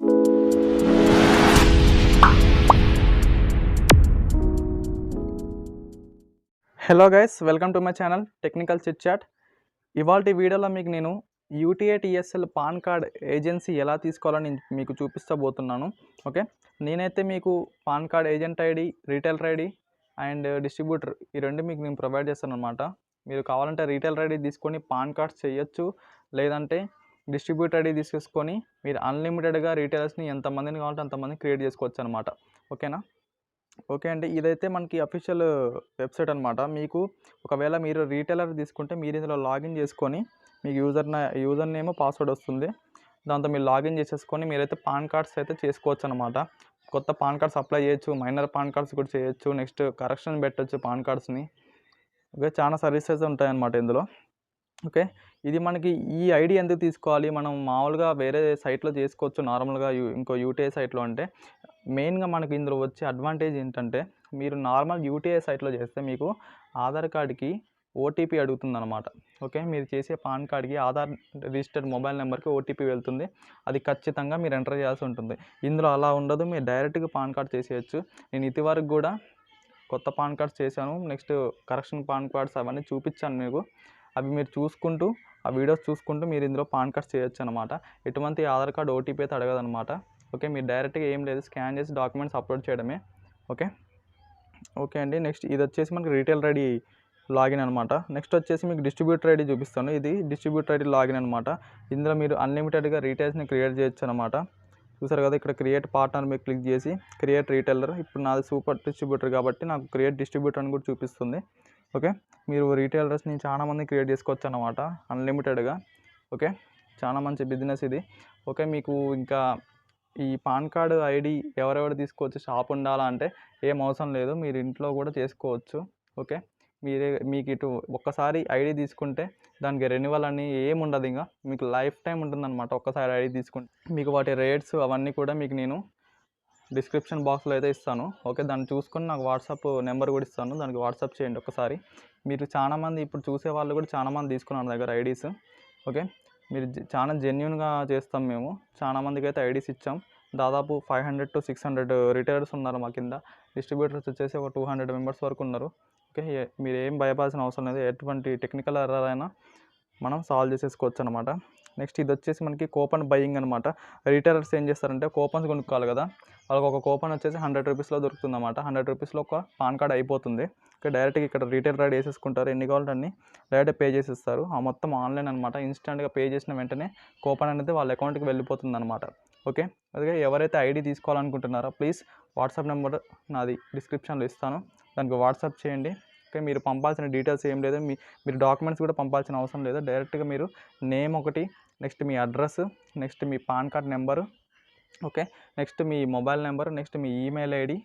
Hello guys, welcome to my channel technical chit chat. ఇవాల్టి వీడియోలో నేను UTI TSL PAN card agency ఎలా తీసుకోవాలని మీకు చూపిస్తబోతున్నాను. ఓకే, నేనైతే మీకు PAN card agent ID, retailer ID and distributor ఈ రెండు మీకు నేను ప్రొవైడ్ చేస్తాను అనమాట. మీరు కావాలంటే రీటైలర్ ఐడి తీసుకొని పాన్ కార్డ్స్ చేయొచ్చు, లేదంటే డిస్ట్రిబ్యూటర్ ఐడి తీసుకొని మీరు అన్లిమిటెడ్గా రీటైలర్స్ని ఎంతమందిని కావాలంటే అంతమంది క్రియేట్ చేసుకోవచ్చు అనమాట. ఓకేనా? ఓకే అండి, ఇదైతే మనకి అఫీషియల్ వెబ్సైట్ అనమాట. మీకు ఒకవేళ మీరు రీటైలర్ తీసుకుంటే మీరు ఇందులో లాగిన్ చేసుకొని మీకు యూజర్ నేమ్ పాస్వర్డ్ వస్తుంది. దాంతో మీరు లాగిన్ చేసేసుకొని మీరైతే పాన్ కార్డ్స్ అయితే చేసుకోవచ్చు అనమాట. కొత్త పాన్ కార్డ్స్ అప్లై చేయొచ్చు, మైనర్ పాన్ కార్డ్స్ కూడా చేయొచ్చు, నెక్స్ట్ కరెక్షన్ పెట్టచ్చు పాన్ కార్డ్స్ని. ఓకే, చాలా సర్వీసెస్ ఉంటాయన్నమాట ఇందులో. ఓకే, ఇది మనకి ఈ ఐడి ఎందుకు తీసుకోవాలి, మనం మామూలుగా వేరే సైట్లో చేసుకోవచ్చు నార్మల్గా ఇంకో యూటీఐ సైట్లో. అంటే మెయిన్గా మనకి ఇందులో వచ్చే అడ్వాంటేజ్ ఏంటంటే, మీరు నార్మల్ యూటీఐ సైట్లో చేస్తే మీకు ఆధార్ కార్డ్కి ఓటీపీ అడుగుతుంది అనమాట. ఓకే, మీరు చేసే పాన్ కార్డ్కి ఆధార్ రిజిస్టర్డ్ మొబైల్ నెంబర్కి ఓటీపీ వెళ్తుంది. అది ఖచ్చితంగా మీరు ఎంటర్ చేయాల్సి ఉంటుంది. ఇందులో అలా ఉండదు, మీరు డైరెక్ట్గా పాన్ కార్డ్ చేసేయచ్చు. నేను ఇదివరకు కూడా కొత్త పాన్ కార్డ్స్ చేశాను, నెక్స్ట్ కరెక్షన్ పాన్ కార్డ్స్ అవన్నీ చూపించాను మీకు. అవి మీరు చూసుకుంటూ ఆ వీడియోస్ చూసుకుంటూ మీరు ఇందులో పాన్ కార్డ్స్ చేయొచ్చు అనమాట. ఎటువంటి ఆధార్ కార్డ్ ఓటీపీ అయితే అడగదనమాట. ఓకే, మీరు డైరెక్ట్గా ఏం లేదు, స్కాన్ చేసి డాక్యుమెంట్స్ అప్లోడ్ చేయడమే. ఓకే ఓకే అండి, నెక్స్ట్ ఇది వచ్చేసి మనకి రీటైలర్ ఐడి లాగిన్ అనమాట. నెక్స్ట్ వచ్చేసి మీకు డిస్ట్రిబ్యూటర్ ఐడి చూపిస్తాను. ఇది డిస్ట్రిబ్యూటర్ ఐడి లాగిన్ అనమాట. ఇందులో మీరు అన్లిమిటెడ్గా రీటైల్స్ని క్రియేట్ చేయొచ్చు అనమాట. చూసారు కదా, ఇక్కడ క్రియేట్ పార్ట్నర్ మీద క్లిక్ చేసి క్రియేట్ రీటైలర్. ఇప్పుడు నాది సూపర్ డిస్ట్రిబ్యూటర్ కాబట్టి నాకు క్రియేట్ డిస్ట్రిబ్యూటర్ అని కూడా చూపిస్తుంది. ఓకే, మీరు రీటైలర్స్ని చాలామంది క్రియేట్ చేసుకోవచ్చు అనమాట అన్లిమిటెడ్గా. ఓకే, చాలా మంచి బిజినెస్ ఇది. ఓకే, మీకు ఇంకా ఈ పాన్ కార్డు ఐడి ఎవరెవరు తీసుకోవచ్చు, షాప్ ఉండాలా అంటే ఏం అవసరం లేదు, మీరు ఇంట్లో కూడా చేసుకోవచ్చు. ఓకే, మీకు ఇటు ఒక్కసారి ఐడి తీసుకుంటే దానికి రెన్యువల్ అని ఏమి ఉండదు, ఇంకా మీకు లైఫ్ టైం ఉంటుందన్నమాట. ఒక్కసారి ఐడి తీసుకుంటే మీకు వాటి రేట్స్ అవన్నీ కూడా మీకు నేను డిస్క్రిప్షన్ బాక్స్లో అయితే ఇస్తాను. ఓకే, దాన్ని చూసుకొని నాకు వాట్సాప్ నెంబర్ కూడా ఇస్తాను, దానికి వాట్సాప్ చేయండి ఒకసారి. మీరు చాలామంది ఇప్పుడు చూసే వాళ్ళు కూడా చాలామంది తీసుకున్నారు దగ్గర ఐడీస్. ఓకే, మీరు చాలా జెన్యున్గా చేస్తాం మేము. చాలామందికి అయితే ఐడీస్ ఇచ్చాం. దాదాపు 500 to 600 రిటైలర్స్ ఉన్నారు మా కింద. డిస్ట్రిబ్యూటర్స్ వచ్చేసి ఒక 200 మెంబర్స్ వరకు ఉన్నారు. ఓకే, మీరు ఏం భయపడాల్సిన అవసరం లేదు. ఎటువంటి టెక్నికల్ ఎర్రర్ అయినా మనం సాల్వ్ చేసేసుకోవచ్చు అనమాట. నెక్స్ట్ ఇది వచ్చేసి మనకి కూపన్ బయింగ్ అనమాట. రీటైలర్స్ ఏం చేస్తారంటే కూపన్స్ కొనుక్కోవాలి కదా, వాళ్ళకి ఒక కూపన్ వచ్చేసి 100 రూపీస్లో దొరుకుతుంది అనమాట. 100 రూపీస్లో ఒక పాన్ కార్డ్ అయిపోతుంది. ఓకే, డైరెక్ట్గా ఇక్కడ రీటైలర్ ఐడి వేసేసుకుంటారు, ఎన్ని కావాలంటే అన్ని డైరెక్ట్ పే చేసేస్తారు. ఆ మొత్తం ఆన్లైన్ అనమాట. ఇన్స్టెంట్గా పే చేసిన వెంటనే కూపన్ అనేది వాళ్ళ అకౌంట్కి వెళ్ళిపోతుంది అనమాట. ఓకే, అదే ఎవరైతే ఐడి తీసుకోవాలనుకుంటున్నారో ప్లీజ్ వాట్సాప్ నెంబర్ నాది డిస్క్రిప్షన్లో ఇస్తాను, దానికి వాట్సాప్ చేయండి. ఓకే, మీరు పంపాల్సిన డీటెయిల్స్ ఏం లేదు, మీరు డాక్యుమెంట్స్ కూడా పంపాల్సిన అవసరం లేదు. డైరెక్ట్గా మీరు నేమ్ ఒకటి, నెక్స్ట్ మీ అడ్రస్, నెక్స్ట్ మీ PAN card number, okay, next మీ మొబైల్ నెంబర్, నెక్స్ట్ మీ ఈమెయిల్ ఐడి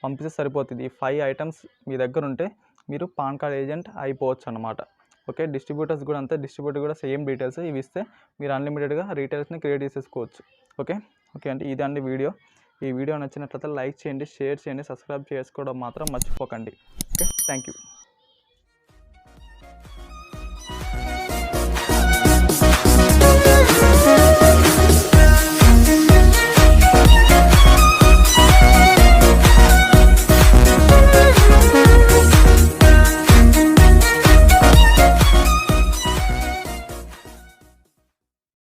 పంపిస్తే సరిపోతుంది. ఈ 5 ఐటమ్స్ మీ దగ్గర ఉంటే మీరు పాన్ కార్డ్ ఏజెంట్ అయిపోవచ్చు అనమాట. ఓకే, డిస్ట్రిబ్యూటర్స్ కూడా అంతే, డిస్ట్రిబ్యూటర్ కూడా సేమ్ డీటెయిల్స్ ఇవి ఇస్తే మీరు అన్లిమిటెడ్గా రీటైల్స్ని క్రియేట్ చేసేసుకోవచ్చు. ఓకే ఓకే అండి, ఇది అండి వీడియో. ఈ వీడియో నచ్చినట్లయితే లైక్ చేయండి, షేర్ చేయండి, సబ్స్క్రైబ్ చేసుకోవడం మాత్రం మర్చిపోకండి. Okay, thank you.